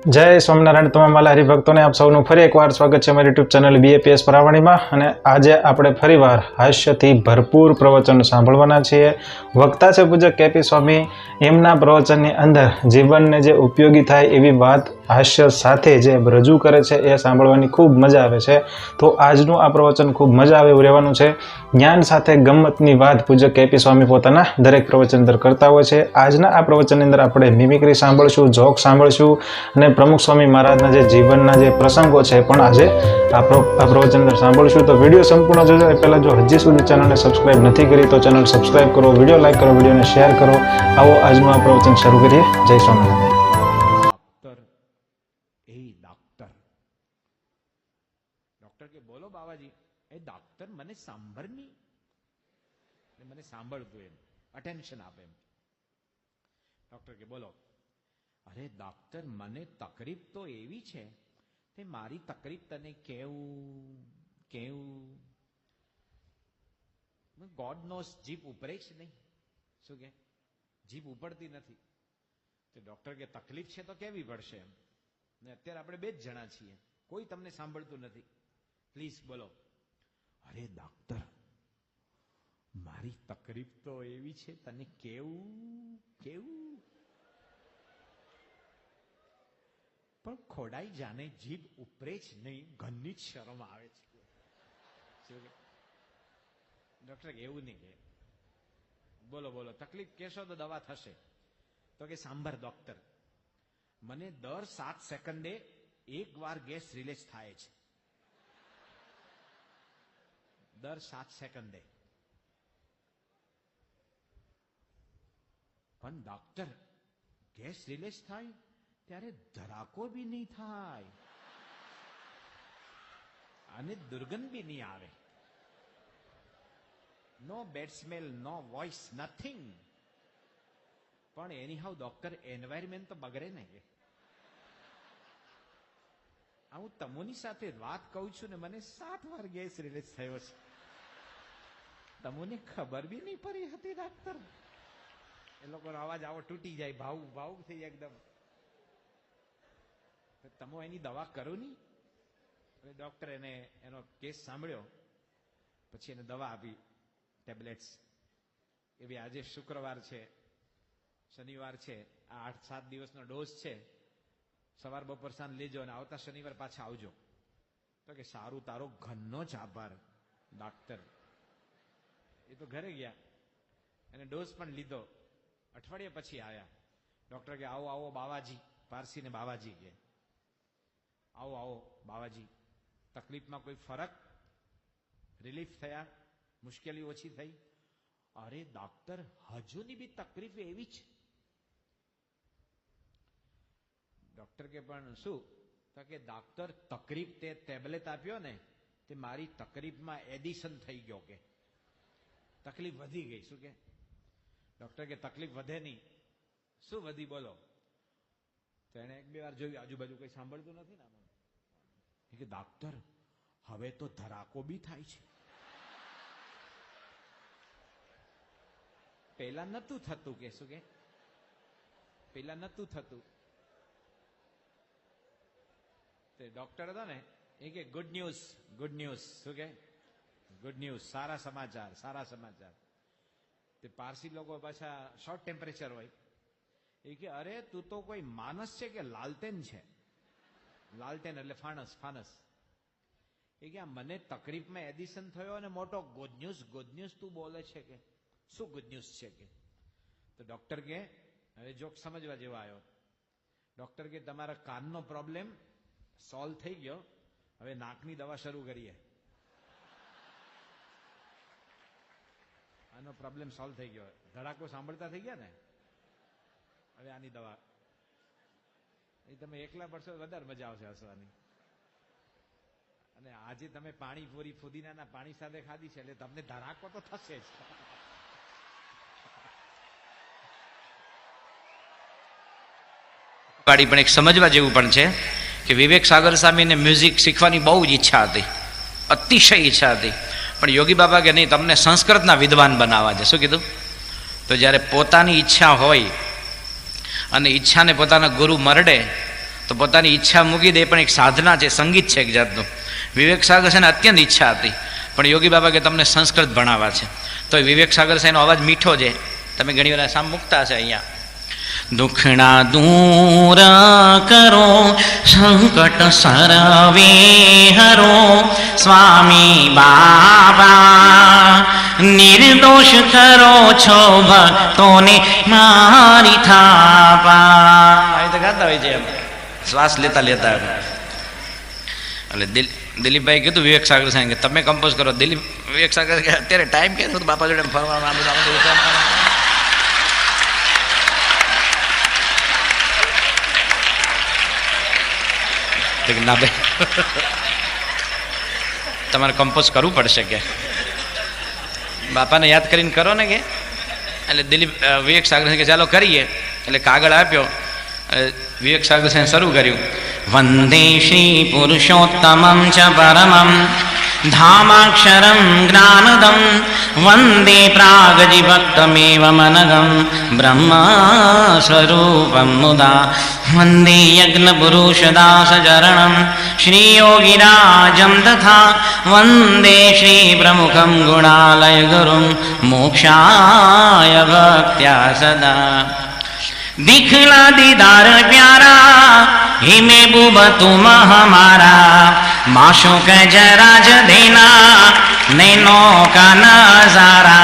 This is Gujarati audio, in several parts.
જય સ્વામિનારાયણ તમામ વાલા હરિભક્તોને આપ સૌનું ફરી એકવાર સ્વાગત છે મારી યુટ્યુબ ચેનલ BAPS પરાવણીમાં. અને આજે આપણે ફરીવાર હાસ્યથી ભરપૂર પ્રવચન સાંભળવાના છીએ. વક્તા છે પૂજ્ય KP સ્વામી. એમના પ્રવચનની અંદર જીવનને જે ઉપયોગી થાય એવી વાત હાસ્ય સાથે જે રજૂ કરે છે એ સાંભળવાની ખૂબ મજા આવે છે. તો આજનું આ પ્રવચન ખૂબ મજા આવે એવું રહેવાનું છે. જ્ઞાન સાથે ગમ્મતની વાત પૂજ્ય KP સ્વામી પોતાના દરેક પ્રવચન અંદર કરતા હોય છે. આજના આ પ્રવચનની અંદર આપણે મિમિક્રી સાંભળશું, જોક સાંભળશું અને પ્રમુખ સ્વામી મહારાજના જે જીવનના જે પ્રસંગો છે પણ આજે આ પ્રવચન અંદર સાંભળશું. તો વિડીયો સંપૂર્ણ જોજો એ પહેલાં જો હજી સુધી ચેનલને સબસ્ક્રાઇબ નથી કરી તો ચેનલ સબસ્ક્રાઇબ કરો, વિડીયો લાઈક કરો, વિડીયોને શેર કરો. આવો આજનું આ પ્રવચન શરૂ કરીએ. જય સ્વામિનારાયણ. ડોક્ટર કે બોલો બાવાજી, એ ડોક્ટર મને સાંભળની, મને સાંભળતું એમ અટેન્શન આપે એમ. ડોક્ટર કે બોલો. અરે ડોક્ટર, મને તકલીફ તો એવી છે તે મારી તકલીફ તને કેવું ગોડ નોસ જીભ ઉપરે જ નહીં. શું કે જીભ ઉપડતી નથી. તો ડોક્ટર કે તકલીફ છે તો કેવી પડશે એમ, ને અત્યારે આપણે બે જ જણા છીએ, કોઈ તમને સાંભળતું નથી, પ્લીઝ બોલો. અરે ડોક્ટર, મારી તકલીફ તો એવી છે તને કેવું પણ ખોડાઈ જાને જીભ ઉપરે જ નહીં, ઘરની જ શરમ આવે છે. ડોક્ટર એવું નહીં કે બોલો તકલીફ કહેશો તો દવા થશે. તો કે સાંભળ ડોક્ટર, મને દર 7 સેકન્ડે એક વાર ગેસ રિલીઝ થાય છે. દર 7 સેકન્ડે. પણ ડોક્ટર, ગેસ રિલીઝ થાય ત્યારે ધડાકો બી નહીં થાય અને દુર્ગંધ બી નહીં આવે. નો બેડ સ્મેલ, નો વોઇસ, નથિંગ. પણ એની હાઉ ડોક્ટર, એન્વાયરમેન્ટ તો બગડે ને. હું તમોની સાથે વાત કહું છું ને મને 7 વાર ગેસ રિલીઝ થયો છે. તમોને ખબર બી નહીં પડી હતી ડોક્ટર. એ લોકોનો અવાજ આવો તૂટી જાય, ભાવુક થઈ જાય એકદમ. તમો એની દવા કરો નહીં. ડોક્ટર એનો કેસ સાંભળ્યો, પછી એને દવા આપી, ટેબ્લેટ્સ. એવી આજે શુક્રવાર છે, શનિવાર છે, આ 8-7 દિવસનો ડોઝ છે. સવાર બપોર સાંજ લેજો અને આવતા શનિવાર પાછા આવજો. તો કે સારું, તારો ઘરનો જ આભાર ડોક્ટર. એ તો ઘરે ગયા અને ડોઝ પણ લીધો. અઠવાડિયા પછી આવ્યા. ડોક્ટર કે આવો બાવાજી, પારસીને બાવાજી કે આવો બાવાજી, તકલીફમાં કોઈ ફરક, રિલીફ થયા, મુશ્કેલી ઓછી થઈ? અરે ડોક્ટર, હજુની બી તકલીફ એવી જ. ડોક્ટર કે પણ શું? તો કે ડોક્ટર, તકલીફ તે ટેબ્લેટ આપ્યો ને તે મારી તકલીફમાં એડિશન થઈ ગયો, કે તકલીફ વધી ગઈ. શું કે? ડોક્ટર કે તકલીફ વધે નહીં. શું વધી બોલો? તો એને 1-2 વાર જોયું, આજુબાજુ કઈ સાંભળતું નથી ને. કે ડોક્ટર, હવે તો ધડાકો બી થાય છે. પહેલા નતું થતું. કે શું કે પહેલા નતું થતું. તે ડોક્ટર હતો ને એ કે ગુડ ન્યૂઝ. શું કે ગુડ ન્યૂઝ, સારા સમાચાર. તે પારસી લોકો પાછા શોર્ટ ટેમ્પરેચર હોય. એ કે અરે તું તો કોઈ માણસ છે કે લાલટેન છે? લાલટેન એટલે ફાનસ. એ કે મને તકલીફમાં એડિશન થયો અને મોટો ગુડ ન્યૂઝ તું બોલે છે, કે શું ગુડ ન્યૂઝ છે? કે તો ડોક્ટર કે હવે જોક સમજવા જેવો આવ્યો. ડોક્ટર કે તમારા કાનનો પ્રોબ્લેમ સોલ્વ થઈ ગયો, હવે નાકની દવા શરૂ કરીએ. આનો પ્રોબ્લેમ સોલ્વ થઈ ગયો, ધડાકો સાંભળતા થઈ ગયા ને, હવે આની દવા. એ તમે એકલા પડશો વધારે મજા આવશે હસવાની. અને આજે તમે પાણીપુરી ફુદીનાના પાણી સાથે ખાધી છે એટલે તમને ધડાકો તો થશે જ. પણ એક સમજવા જેવું પણ છે કે વિવેક સાગર સ્વામીને મ્યુઝિક શીખવાની બહુ જ ઈચ્છા હતી, અતિશય ઈચ્છા હતી. પણ યોગી બાબા કે નહીં, તમને સંસ્કૃતના વિદ્વાન બનાવવા છે. શું કીધું? તો જ્યારે પોતાની ઈચ્છા હોય અને ઈચ્છાને પોતાના ગુરુ મરડે તો પોતાની ઈચ્છા મૂકી દે, પણ એક સાધના છે, સંગીત છે એક જાતનું. વિવેક સાગર છે ને અત્યંત ઈચ્છા હતી, પણ યોગી બાબા કે તમને સંસ્કૃત ભણાવવા છે. તો વિવેક સાગર સાહેબનો અવાજ મીઠો છે, તમે ઘણી વાર સામ મૂકતા હશે અહીંયા. દુખણા દૂર કરો સંકટ સરવે હરો સ્વામી બાબા નિર્દોષ કરો છો ભક્તોને મારી થાપા. આવી તો ગાતા હોય છે એમ શ્વાસ લેતા લેતા. એટલે દિલીપભાઈ કીધું વિવેક સાગર સાહેબ કે તમે કમ્પોઝ કરો. વિવેક સાગર કે અત્યારે ટાઈમ કે બાપા જોડે ફરવાનું ના ભાઈ તમારે કમ્પોઝ કરવું પડશે કે બાપાને યાદ કરીને કરો ને કે. એટલે વિવેક સાગર કે ચાલો કરીએ. એટલે કાગળ આપ્યો, વિવેક સાગર સાહેબ શરૂ કર્યું. વંદે શ્રી પુરુષોત્તમં ચ પરમં ધામાક્ષરં જ્ઞાનદમ વંદે પ્રાગજીભક્તમેવ મનગમ બ્રહ્મ સ્વરૂપમ મુદા વંદે યજ્ઞપુરુષદાસચરણં શ્રીયોગિરાજં તથા વંદે શ્રી પ્રમુખં ગુણાલય ગુરું મોક્ષાય ભક્ત્યા સદા. दिखला दीदार प्यारा हिमे बुब तुम हमारा माशो के जरा ज देना नैनो का नजारा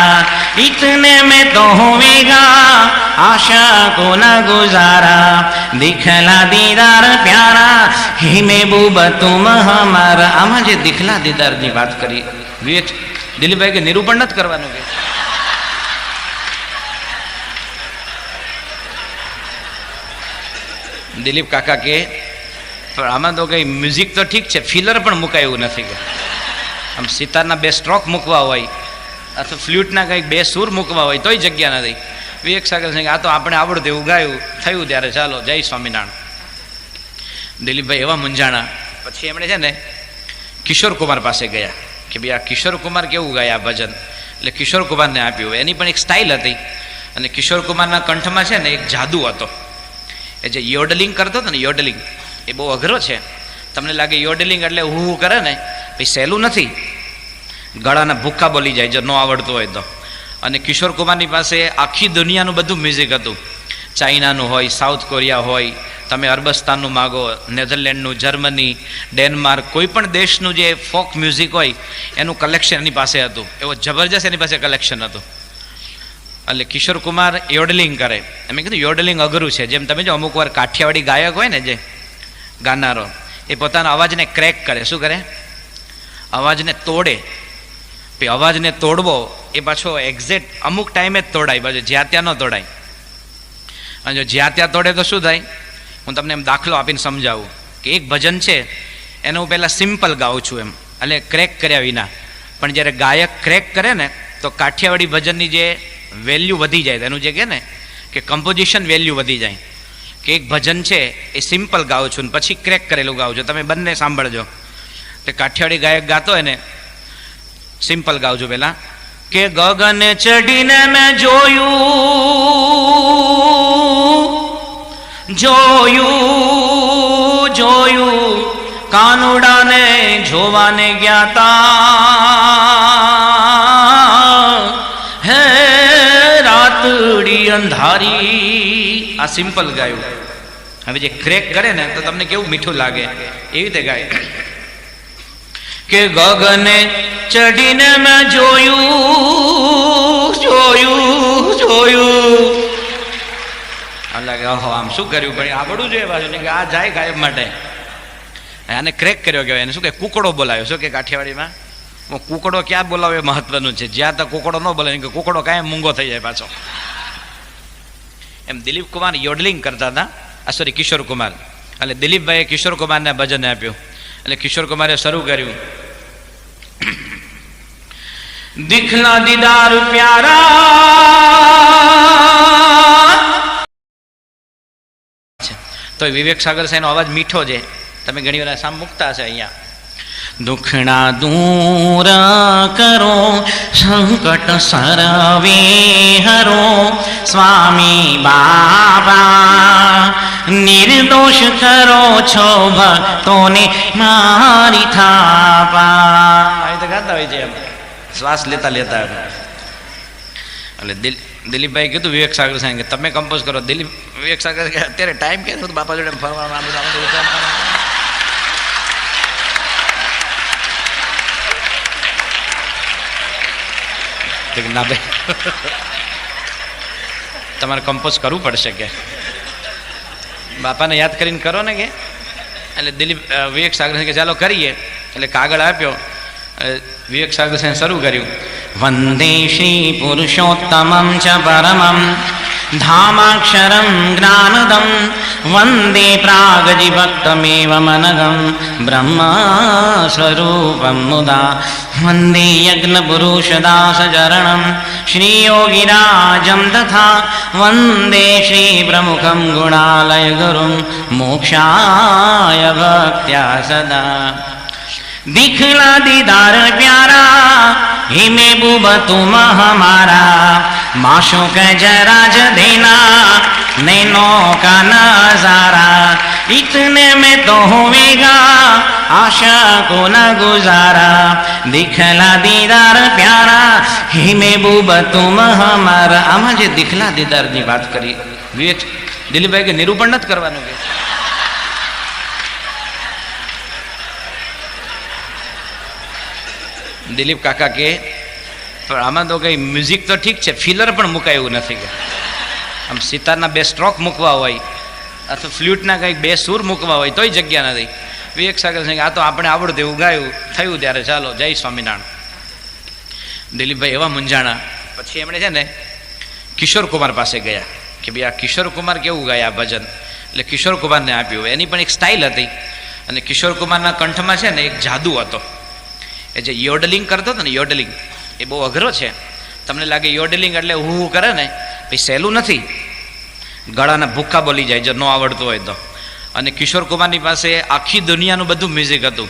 इतने में तो होवेगा आशा को न गुजारा दिखला दीदार प्यारा हिमे बुब तुम हमारा. આમાં જે દિખલા દીદારની વાત કરી વિવેક દિલીપભાઈ કે નિરૂપણ નથી કરવાનું કે દિલીપ કાકા કે પણ આમાં તો કઈ મ્યુઝિક તો ઠીક છે, ફિલર પણ મુકાયું નથી કે આમ સિતારના 2 સ્ટ્રોક મૂકવા હોય અથવા ફ્લ્યુટના કંઈક 2 સૂર મૂકવા હોય તોય જગ્યા નથી. વિવેક સાગર સિંહ આ તો આપણે આવડતું એવું ગાયું થયું ત્યારે ચાલો જય સ્વામિનારાયણ. દિલીપભાઈ એવા મૂંઝાણા. પછી એમણે છે ને કિશોર કુમાર પાસે ગયા કે ભાઈ આ કિશોર કુમાર કેવું ગાય આ ભજન. એટલે કિશોર કુમારને આપ્યું. એની પણ એક સ્ટાઇલ હતી અને કિશોર કુમારના કંઠમાં છે ને એક જાદુ હતો. એ જે યોડલિંગ કરતો હતો ને યોડલિંગ એ બહુ અઘરો છે. તમને લાગે યોડલિંગ એટલે હું કરે ને ભાઈ સહેલું નથી, ગળાના ભૂક્કા બોલી જાય જો ન આવડતું હોય તો. અને કિશોર કુમારની પાસે આખી દુનિયાનું બધું મ્યુઝિક હતું. ચાઇનાનું હોય, સાઉથ કોરિયા હોય, તમે અરબસ્તાનનું માગો, નેધરલેન્ડનું, જર્મની, ડેનમાર્ક, કોઈ પણ દેશનું જે ફોક મ્યુઝિક હોય એનું કલેક્શન એની પાસે હતું. એવો જબરજસ્ત એની પાસે કલેક્શન હતું. એટલે કિશોર કુમાર યોડલિંગ કરે. એમ કીધું યોડલિંગ અઘરું છે. જેમ તમે જો અમુક વાર કાઠિયાવાડી ગાયક હોય ને જે ગાનારો એ પોતાના અવાજને ક્રેક કરે. શું કરે? અવાજને તોડે. પછી અવાજને તોડવો એ પાછો એક્ઝેક્ટ અમુક ટાઈમે જ તોડાય, પાછો જ્યાં ત્યાં ન તોડાય. અને જો જ્યાં ત્યાં તોડે તો શું થાય? હું તમને એમ દાખલો આપીને સમજાવું કે એક ભજન છે એને હું પહેલાં સિમ્પલ ગાઉં છું એમ, એટલે ક્રેક કર્યા વિના. પણ જ્યારે ગાયક ક્રેક કરે ને તો કાઠિયાવાડી ભજનની જે વેલ્યુ વધી જાય, એનું જે કહે ને કે કમ્પોઝિશન વેલ્યુ વધી જાય. કે એક ભજન છે એ સિમ્પલ ગાઉં છું ને પછી ક્રેક કરેલું ગાઉં છું. તમે બંને સાંભળજો. તે કાઠિયાવાડી ગાયક ગાતો હોય ને સિમ્પલ ગાઉં છું પહેલાં કે ગગન ચડીને મેં જોયું કાનુડાને જોવાને ગયા તા હે રાતડી અંધારી. આ સિમ્પલ ગાયું. હવે જે ક્રેક કરે ને તો તમને કેવું મીઠું લાગે એવી રીતે ગાય કે ગગને ચડીને મેં જોયું લાગે ઓહો આમ શું કર્યું પણ આવડવું જોઈએ પાછું કે આ જાય ગાયબ માટે. આને ક્રેક કર્યો કહેવાય. એને શું કે કુકડો બોલાવ્યો. શું કે કાઠિયાવાડીમાં કુકડો ક્યાં બોલાવે મહત્વનું છે. જ્યાં તો કુકડો ન બોલાવે કે કુકડો કાંઈ મૂંગો થઈ જાય પાછો. એમ દિલીપ કુમાર યોડલિંગ કરતા હતા. સોરી કિશોર કુમાર. એટલે દિલીપભાઈએ કિશોર કુમારને ભજન આપ્યું. એટલે કિશોર કુમારે શરૂ કર્યું દિખલા દીદાર પ્યારા. તો વિવેક સાગર સાહેબનો અવાજ મીઠો છે, તમે ઘણી વાર સામ મૂકતા હશે અહીંયા. દુખણા દૂર કરો સંકટ સરવે હરો સ્વામી બાબા નિર્દોષ કરો છો ભક્તોને મારી થાપા. આવી તો ગાતા હોય છે એમ શ્વાસ લેતા લેતા. એટલે દિલીપભાઈ કીધું વિવેક સાગર સાહેબ કે તમે કમ્પોઝ કરો. વિવેક સાગર કે અત્યારે ટાઈમ કે બાપા જોડે ફરવાનું ના ભાઈ તમારે કમ્પોઝ કરવું પડશે કે બાપાને યાદ કરીને કરો ને કે. એટલે વિવેક સાગર કે ચાલો કરીએ. એટલે કાગળ આપ્યો. વિવેક સાગર સાહેબ શરૂ કર્યું. વંદે શ્રી પુરુષોત્તમં ચ પરમં ધામાક્ષરં જ્ઞાનદં વંદે પ્રાગજીભક્તમેવ મનગં બ્રહ્મ સ્વરૂપં મુદા વંદે યજ્ઞપુરુષદાસચરણં શ્રીયોગિરાજં તથા વંદે શ્રી પ્રમુખં ગુણાલય ગુરું મોક્ષાય ભક્ત્યા સદા. दिखला दीदार प्यारा ही महबूब तुम हमारा माशूक जरा ज देना नैनों का नजारा इतने में तो होवेगा आशा को न गुजारा दिखला दीदार प्यारा ही महबूब तुम हमारा. આમાં જે દિખલા દીદારની વાત કરી વિવેક દિલીપભાઈ કે નિરૂપણ નથી કરવાનું કે દિલીપ કાકા કે પણ આમાં તો કંઈ મ્યુઝિક તો ઠીક છે ફિલર પણ મુકાયું નથી કે આમ સિતારના 2 સ્ટ્રોક મૂકવા હોય અથવા ફ્લ્યુટના કંઈક 2 સૂર મૂકવા હોય તોય જગ્યા નથી. વિવેક સાગર સિંહ આ તો આપણે આવડતું એવું ગાયું થયું ત્યારે ચાલો જય સ્વામિનારાયણ. દિલીપભાઈ એવા મૂંઝાણા. પછી એમણે છે ને કિશોર કુમાર પાસે ગયા કે ભાઈ આ કિશોર કુમાર કેવું ગાય આ ભજન. એટલે કિશોર કુમારને આપ્યું. એની પણ એક સ્ટાઇલ હતી અને કિશોર કુમારના કંઠમાં છે ને એક જાદુ હતો. એ જે યોડલિંગ કરતો હતો ને યોડલિંગ એ બહુ અઘરો છે. તમને લાગે યોડલિંગ એટલે હું કરે ને ભાઈ સહેલું નથી. ગળાના ભૂક્કા બોલી જાય જો ન આવડતું હોય તો. અને કિશોર કુમારની પાસે આખી દુનિયાનું બધું મ્યુઝિક હતું.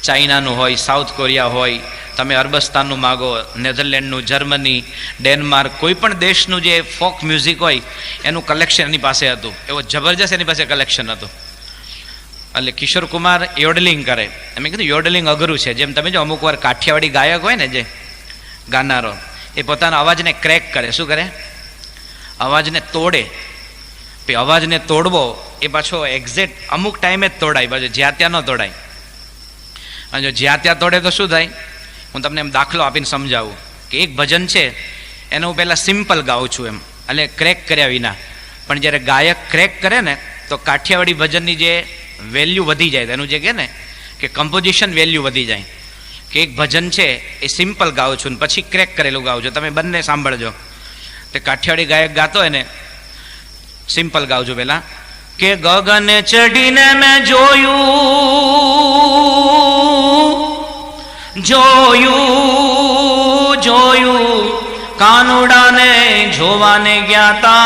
ચાઇનાનું હોય, સાઉથ કોરિયા હોય, તમે અરબસ્તાનનું માગો, નેધરલેન્ડનું, જર્મની, ડેનમાર્ક, કોઈ પણ દેશનું જે ફોક મ્યુઝિક હોય એનું કલેક્શન એની પાસે હતું. એવો જબરજસ્ત એની પાસે કલેક્શન હતું. એટલે કિશોર કુમાર યોડલિંગ કરે. એમ કીધું યોડલિંગ અઘરું છે. જેમ તમે જો અમુક વાર કાઠિયાવાડી ગાયક હોય ને જે ગાનારો એ પોતાના અવાજને ક્રેક કરે. શું કરે? અવાજને તોડે. પછી અવાજને તોડવો એ પાછો એક્ઝેક્ટ અમુક ટાઈમે જ તોડાય, પાછું જ્યાં ત્યાં ન તોડાય. અને જો જ્યાં ત્યાં તોડે તો શું થાય? હું તમને એમ દાખલો આપીને સમજાવું કે એક ભજન છે એને હું પહેલાં સિમ્પલ ગાઉં છું એમ, એટલે ક્રેક કર્યા વિના. પણ જ્યારે ગાયક ક્રેક કરે ને તો કાઠિયાવાડી ભજનની જે વેલ્યુ વધી જાય, એનું જે કહે ને કે કમ્પોઝિશન વેલ્યુ વધી જાય. કે એક ભજન છે એ સિમ્પલ ગાઉં છું ને પછી ક્રેક કરેલું ગાઉં છું. તમે બંને સાંભળજો. તે કાઠિયાવાડી ગાયક ગાતો હોય ને સિમ્પલ ગાવજો પહેલા કે ગગન ચડીને મેં જોયું કાનુડાને જોવાને ગયા તા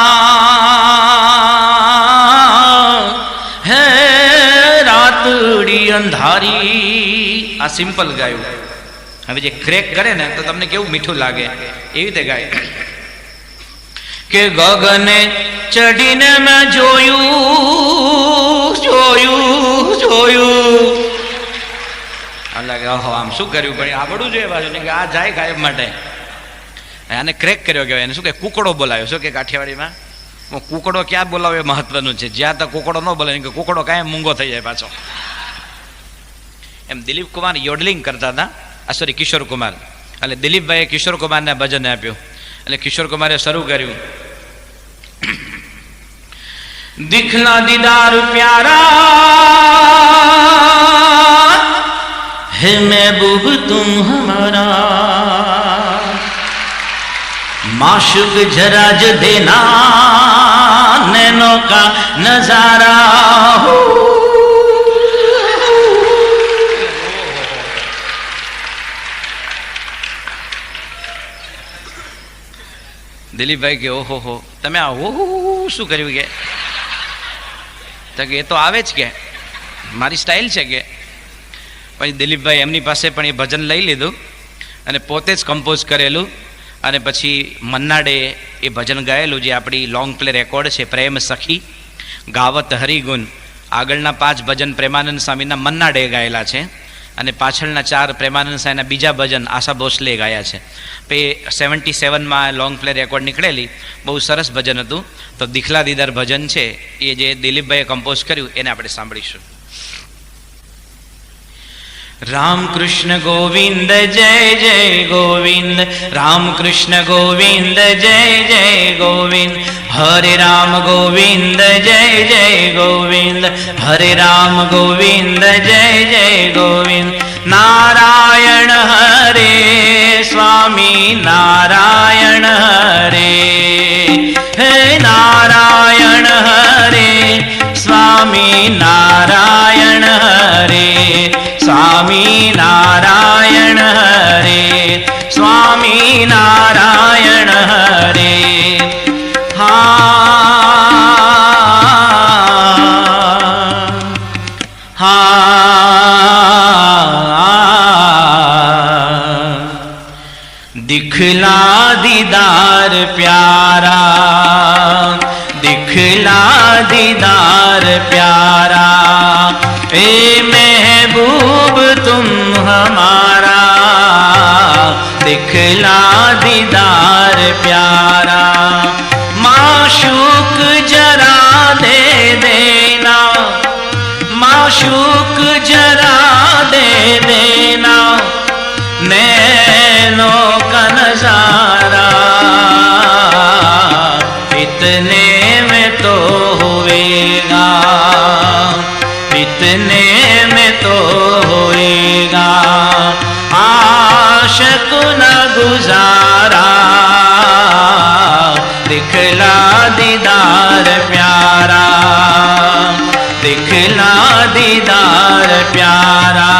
હે રાતડી અંધારી. આ સિમ્પલ ગાયું. હવે જે ક્રેક કરે ને તો તમને કેવું મીઠું લાગે એવી રીતે ગાય કે ગગને ચડીને મેં જોયું. આમ લાગે ઓહો આમ શું કર્યું પણ આવડવું જોઈએ પાછું કે આ જાય ગાયબ માટે. આને ક્રેક કર્યો કહેવાય. એને શું કે કુકડો બોલાવ્યો. શું કે કાઠિયાવાડીમાં કુકડો ક્યાં બોલાવે મહત્વનું છે. જ્યાં તો કુકડો ન બોલાવે કે કુકડો કાંઈ મૂંગો થઈ જાય પાછો. એમ દિલીપ કુમાર યોડલિંગ કરતા હતા. સોરી કિશોર કુમાર. એટલે દિલીપભાઈએ કિશોર કુમારને ભજન આપ્યું. એટલે કિશોર કુમારે શરૂ કર્યું દિખલા દીદાર પ્યારા હે મહેબૂબ તુમ હમારા માશુક જરા જ દેના નૈનો કા નજારા. દિલીપભાઈ કે ઓહો હો તમે આ ઓહો શું કર્યું કે તો કે એ તો આવે જ કે મારી સ્ટાઇલ છે કે પછી દિલીપભાઈ એમની પાસે પણ એ ભજન લઈ લીધું અને પોતે જ કમ્પોઝ કરેલું, અને પછી મન્નાડે એ ભજન ગાયેલું જે આપણી લોંગ પ્લે રેકોર્ડ છે, પ્રેમ સખી ગાવત હરિગુણ. આગળના 5 ભજન પ્રેમાનંદ સ્વામીના મન્નાડે ગાયેલા છે, અને પાછળના 4 પ્રેમાનંદ સ્વામીના બીજા ભજન આશા ભોસલે ગાયા છે. તો એ 77માં લોંગ પ્લે રેકોર્ડ નીકળેલી, બહુ સરસ ભજન હતું. તો દિખલા દીદાર ભજન છે એ જે દિલીપભાઈએ કમ્પોઝ કર્યું એને આપણે સાંભળીશું. રામ કૃષ્ણ ગોવિંદ જય જય ગોવિંદ, રામ કૃષ્ણ ગોવિંદ જય જય ગોવિંદ, હરે રામ ગોવિંદ જય જય ગોવિંદ, હરે રામ ગોવિંદ જય જય ગોવિંદ. નારાયણ હરે સ્વામી નારાયણ હરે, હે નારાયણ હરે સ્વામી નારાયણ હરે, સ્વામી નારાયણ હરે, સ્વામી નારાયણ હરે. दिखला दीदार प्यारा, दिखला दीदार प्यारा, ए महबूब तुम हमारा, दिखला दीदार प्यारा. माशूक जरा दे देना, माशूक जरा दे देना, नैनों का नजारा, इतने में तो होएगा, इतने में तो होएगा, आशिक न गुजारा, दिखला दीदार प्यारा, दिखला दीदार प्यारा.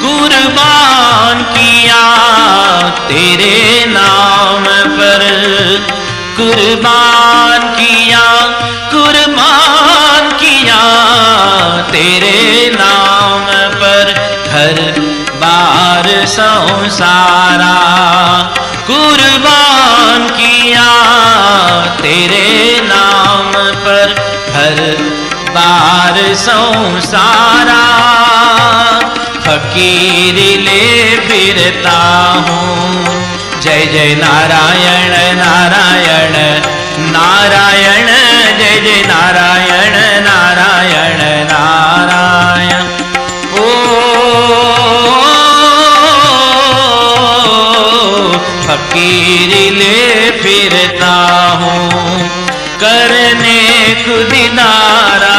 कुर्बान किया तेरे नाम पर, कुर्बान किया, कुर्बान किया तेरे नाम पर, घर बार संसारा. कुर्बान किया तेरे नाम पर, घर बार संसारा. फकीर ले फिरता हूँ, जय जय नारायण नारायण नारायण, जय जय नारायण नारायण नारायण. ओ फकीर ले फिरता हूँ, करने को दीदारा,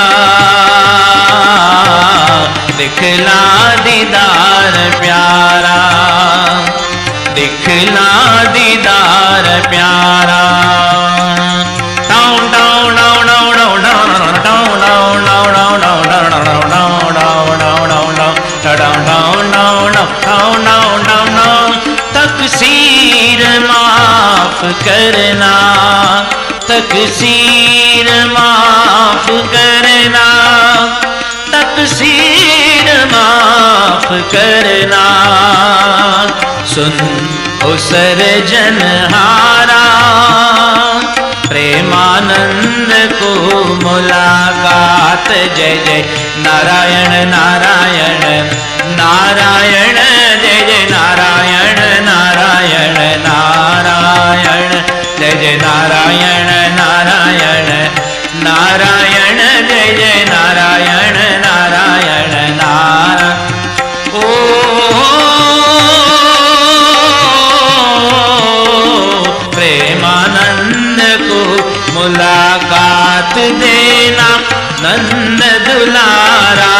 दिखला दीदार प्यारा, दिखला दीदार प्यारा. तकसीर माफ करना, तकसीर माफ करना, तकसीर माफ करना. सुन ओ सर्जनहारा, प्रेमानंद को मुलाकात, जय जय नारायण नारायण नारायण, जय जय नारायण नारायण नारायण, जय जय नारायण नारायण नारायण, जय जय नारायण नारायण नारायण. ओ प्रेमानंद को मुलाकात देना, नंद दुलारा,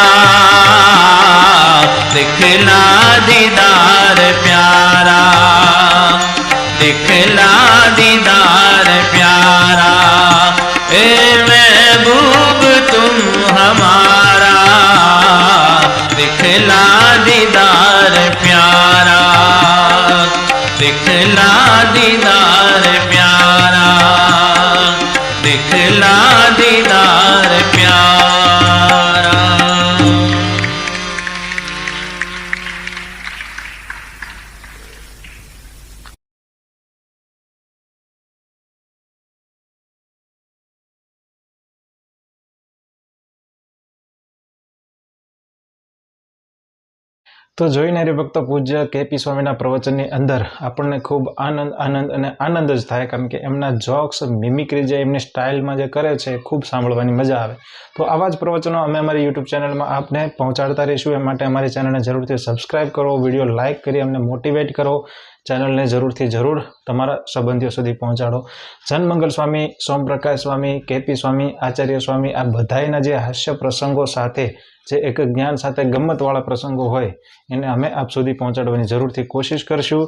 दिखला दीदार प्यारा, दिखला दीदार प्यारा. ए महबूब तुम हमारा, दिखला दीदार प्यारा, दिखला दीदार प्यारा, दिखला दीदार તો જોઈને હરિભક્તો પૂજ્ય કેપી સ્વામીના પ્રવચનની અંદર આપણને ખૂબ આનંદ જ થાય, કારણ કે એમના જોક્સ, મિમિક્રી જે એમની સ્ટાઇલમાં જે કરે છે એ ખૂબ સાંભળવાની મજા આવે. તો આવા જ પ્રવચનો અમે અમારી યુટ્યુબ ચેનલમાં આપને પહોંચાડતા રહીશું. એ માટે અમારી ચેનલને જરૂરથી સબસ્ક્રાઇબ કરો, વિડીયો લાઇક કરી અમને મોટિવેટ કરો, ચેનલને જરૂર તમારા સંબંધીઓ સુધી પહોંચાડો. જનમંગલ સ્વામી, સોમપ્રકાશ સ્વામી, કેપી સ્વામી, આચાર્ય સ્વામી, આ બધાયના જે હાસ્ય પ્રસંગો સાથે, જે એક જ્ઞાન સાથે ગમ્મતવાળા પ્રસંગો હોય, એને અમે આપ સુધી પહોંચાડવાની જરૂરથી કોશિશ કરશું.